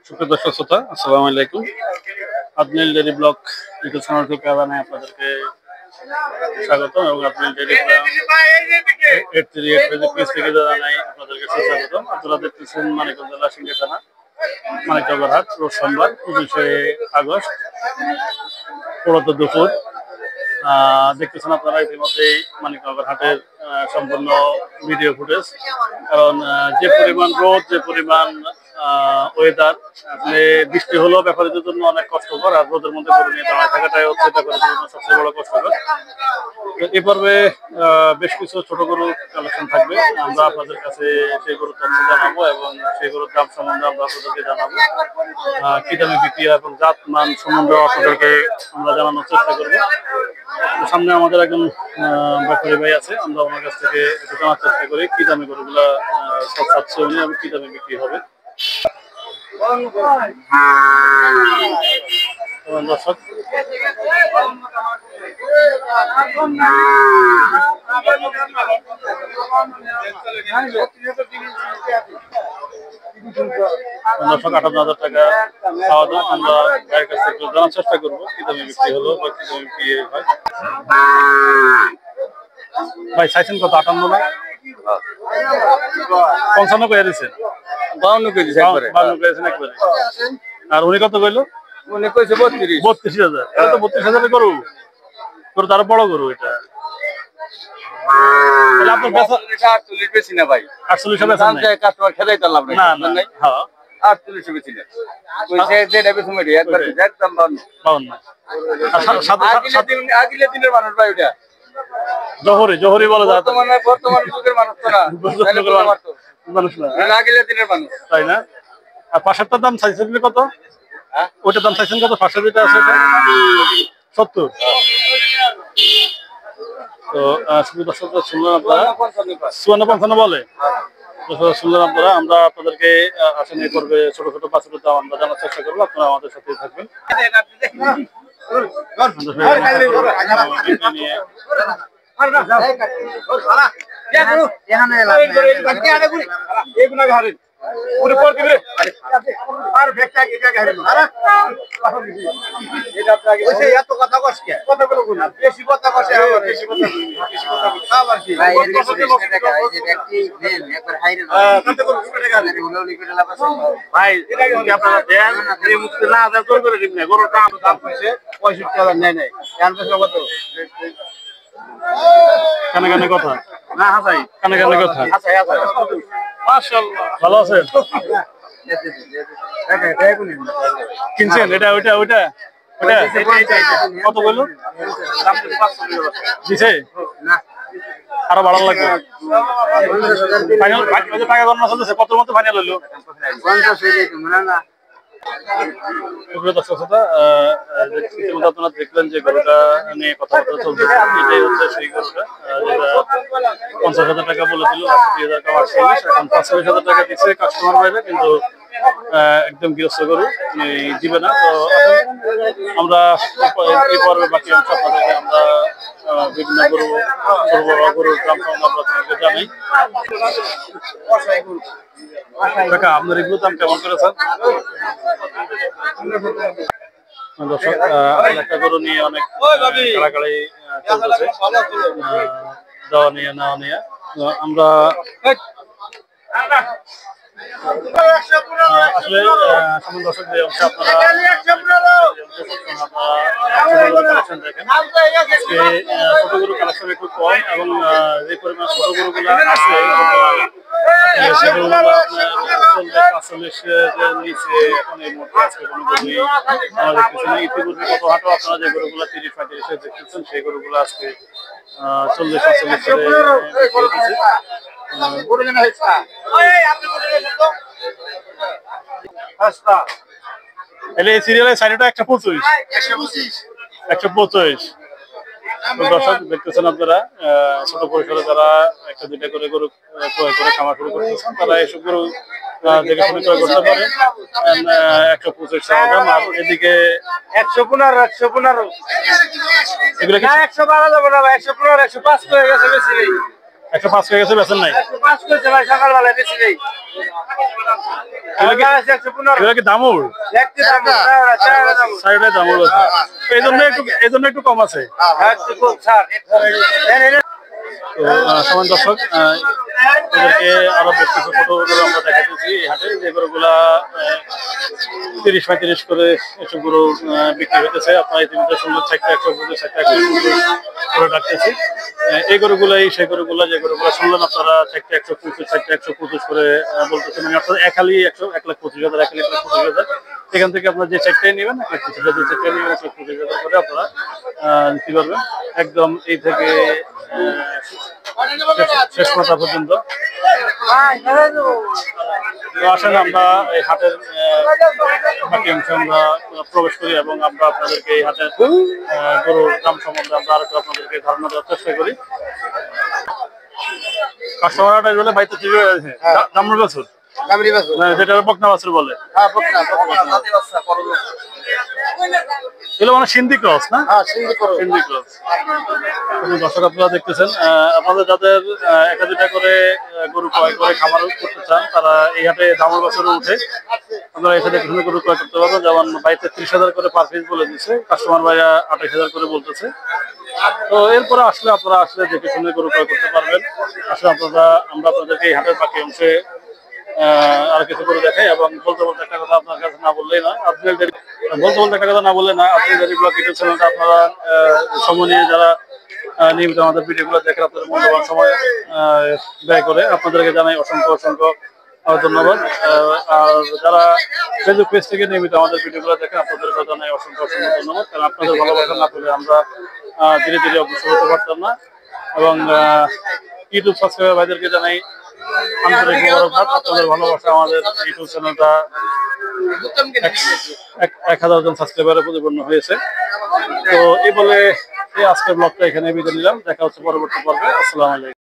সুপ্রিয় দর্শক শ্রোতা, আসসালামু আলাইকুম। আদনাইল ডেইরি ব্লগ ইউটিউব চ্যানেল থেকে জানাই আপনাদেরকে স্বাগত এবং আদনাইল ডেইরি পেজ থেকে জানাই আপনাদেরকে সুস্বাগত। আপনারা দেখতেছেন মানিকগঞ্জ জেলা সিংড়া থানা মানিকগঞ্জ হাট, রোজ সোমবার ২৫শে আগস্ট পড়ত দুপুর। দেখতেছেন আপনারা ইতিমধ্যেই মানিকগঞ্জ হাটের সম্পূর্ণ ভিডিও ফুটেজ। কারণ যে পরিমাণ রোদ, যে পরিমাণ ওয়েদার, আসলে বৃষ্টি হলেও ব্যাপারীদের জন্য অনেক কষ্টকর, আর রোদের মধ্যে গরু নিয়ে দাঁড়ায় থাকাটাই হচ্ছে ব্যাপারীদের জন্য সবচেয়ে বড় কষ্টকর। এই পর্বে বেশ কিছু ছোট গরু কালেকশন থাকবে। আমরা আপনাদের কাছে সেই গরুর তথ্য জানাবো এবং সেই গরুর দাম সম্বন্ধে আমরা আপনাদেরকে জানাবো, কি দামে বিক্রি এবং জাত মান সম্বন্ধে আপনাদেরকে আমরা জানানোর চেষ্টা করবো। সামনে আমাদের একজন ব্যাপারী ভাই আছে, আমরা ওনার কাছ থেকে একটু জানার চেষ্টা করি কি দামে গরুগুলা সব চাচ্ছে উনি এবং কি দামে বিক্রি হবে। দর্শক, দর্শক ৫৮,০০০ টাকা খাওয়া দাওয়া আমরা ভাইয়ের কাছ থেকে জানার চেষ্টা করবো কি দামে বিক্রি হলো বা কি দামে বিক্রি হয়। ভাই চাইছেন কত? ৫৮ না ৫৫ করে দিচ্ছেন? ৫২ কেজি একবারে। ৫২ করেছেন একবারে। আর উনি কত কইলো? উনি কইছে ৩২। ৩২,০০০। এটা তো ৩২,০০০ গরু, গরু তার বড় গরু এটা। তাহলে আপনার বেচা ৪৮ বেশি না ভাই। ৪৮ বেচা নাই। কাস্টমার খেলাই তো লাভ নাই। না না, হ্যাঁ ৪৮ বেশি না। কইছে যেটা বেশি মেডি একবার একদম ৫২। আগিলে দিনের মানুষ ভাই ওটা। জহরি বলে যায়। বর্তমান যুগের মানুষ তো না। মানুষ না, আগিলে দিনের মানুষ। তাই না? আর পাশেরটার দাম চাইছেন কত? ওইটার দাম চাইছেন কত? পাশে যেটা আছে ৭০। তো দর্শকরা শুনলেন আপনারা ৫৪ বলে। দর্শকরা শুনলেন আপনারা। আমরা আপনাদেরকে আসেন এই পর্বে ছোট ছোট বাছুরের দাম আমরা জানার চেষ্টা করবো। আপনারা আমাদের সাথেই থাকবেন। কানে কানে কথা না, হাসাই কানে কানে কথা। মাশাআল্লাহ, ভালো আছেন? কিনছেন এটা? ওইটা ওইটা ওইটা কত বললো? দিছে? আরো বাড়ানো লাগবে। টাকা গণনা চলতেছে, কত মতো ফাইনাল হইলো? আপনারা দেখলেন যে গরুটা নিয়ে কথাবার্তা চলছে। এটাই হচ্ছে সেই গরুটা যেটা ৫০,০০০ টাকা বলেছিল, ২০০০ টাকা ৪৮, এখন ৪৫,০০০ টাকা দিচ্ছে কাস্টমার বাইরে, কিন্তু একদম গৃহস্থ গরু দিবে না। তো আমরা এই পর্বে বাকি অংশ আপনাদেরকে আমরা বিভিন্ন গরু গরুর দাম আমরা জানাই। কাকা, আপনার এগুলো দাম কেমন করেছেন? দর্শক, একটা গরু নিয়ে অনেক কাড়াকাড়ি চলতেছে, দেওয়া নিয়ে নেওয়া নিয়ে। আমরা আসলে সামনে দর্শক যে অংশে আপনারা কালেকশন দেখেন, আজকে ছোট গরু কালেকশন একটু কম এবং যে পরিমাণ ছোট গরুগুলো আছে সেগুলো আপনার ৪০-৪৫ নিচে এখন এই মুহূর্তে আজকে কোনো গরুই আমরা দেখতেছি না। ইতিপূর্বে কত হাটও আপনারা যে গরুগুলো ৩০-৩৫ দেখতেছেন সেই গরুগুলো আজকে ৪০-৪৫ এই সিরিয়ালের সাইডটা ১২৫। দর্শক দেখতেছেন আপনারা, ছোট পরিসরে যারা একটা দুইটা করে গরু ক্রয় করে খামার শুরু করতেছেন, তারা এইসব গরু দেখে শুনে ক্রয় করতে পারে। ১২৫ টাকা দাম। আর এদিকে ১১৫ এগুলো কি ১১২ যাবে না, ১১৫ ১০৫ হয়ে গেছে বেশি নেই। 105 হয়ে গেছে, বেচেন নাই? 105 কইছে ভাই, সকালবেলা বেশি নেই। এগুলা কি দামুর? দেখতে দাম না, চারা দাম। সাইডে দামুর আছে, এই জন্য একটু কম আছে। হ্যাঁ, খুব স্যার। তো সমান দর্শক, এদেরকে আরো বেশ কিছু ছোট গরু আমরা দেখাতেছি এই হাটে, যে গরুগুলা 30-35 করে এসব গরু বিক্রি হতেছে। আপনারা ইতিমধ্যে সুন্দর 125 করে ডাকতেছি। এই গরুগুলাই সেই গরুগুলা, যে গরুগুলা শুনলেন আপনারা 125 করে বলতেছে, মানে আপনার এক 1,25,000, 1,25,000। এখান থেকে আপনার যে চারটাই নেবেন 1,25,000, যে চারটাই নেবেন 1,25,000 করে আপনারা নিতে পারবেন, একদম এই থেকে শেষ মাথা পর্যন্ত। তো আসেন আমরা এই হাটের বাকি অংশে আমরা প্রবেশ করি এবং আমরা আপনাদেরকে এই হাটের গরুর দাম সম্বন্ধে আমরা আরেকটু আপনাদেরকে ধারণা দেওয়ার চেষ্টা করি। কাস্টমার আটাই বলে ভাই তো ঠিক আছে, দামুর বছর যেটা বকনা বাছুর বলে, এগুলো মানে সিন্ধি ক্রস না? সিন্ধি ক্রস। দর্শক আপনারা দেখতেছেন, আপনাদের যাদের 1-2টা করে গরু ক্রয় করে খামার করতে চান, তারা এই হাটে দামুর বছরে উঠে আপনারা এসে দেখে শুনে গরু ক্রয় করতে পারবেন। যেমন ভাই 33,000 করে পার পিস বলে দিচ্ছে, কাস্টমার ভাইয়া 28,000 করে বলতেছে। তো এরপরে আসলে আপনারা দেখে শুনে গরু ক্রয় করতে পারবেন। আসলে আমরা আপনাদেরকে এই হাটের বাকি অংশে আর কিছু করে দেখাই, এবং বলতে একটা কথা আপনার কাছে না বললেই না, আপনি একটা কথা না বললে না, আপনি যদি ব্লগ ইউটিউব চ্যানেলটা আপনারা সময় নিয়ে যারা নিয়মিত আমাদের ভিডিওগুলো দেখেন, আপনাদের মূল্যবান সময় ব্যয় করে, আপনাদেরকে জানাই অসংখ্য ধন্যবাদ। আর যারা ফেসবুক পেজ থেকে নিয়মিত আমাদের ভিডিওগুলো দেখেন, আপনাদেরকে জানাই অসংখ্য ধন্যবাদ, কারণ আপনাদের ভালোবাসা না পেলে আমরা ধীরে ধীরে অগ্রসর হতে পারতাম না। এবং ইউটিউব সাবস্ক্রাইবার ভাইদেরকে জানাই আন্তরিক মোবারকবাদ, আপনাদের ভালোবাসা আমাদের ইউটিউব চ্যানেলটা 1,000 জন সাবস্ক্রাইবারে পরিপূর্ণ হয়েছে। তো এই বলে আজকের ব্লগটা এখানে বিদায় নিলাম, দেখা হচ্ছে পরবর্তী পর্বে। আসসালামু আলাইকুম।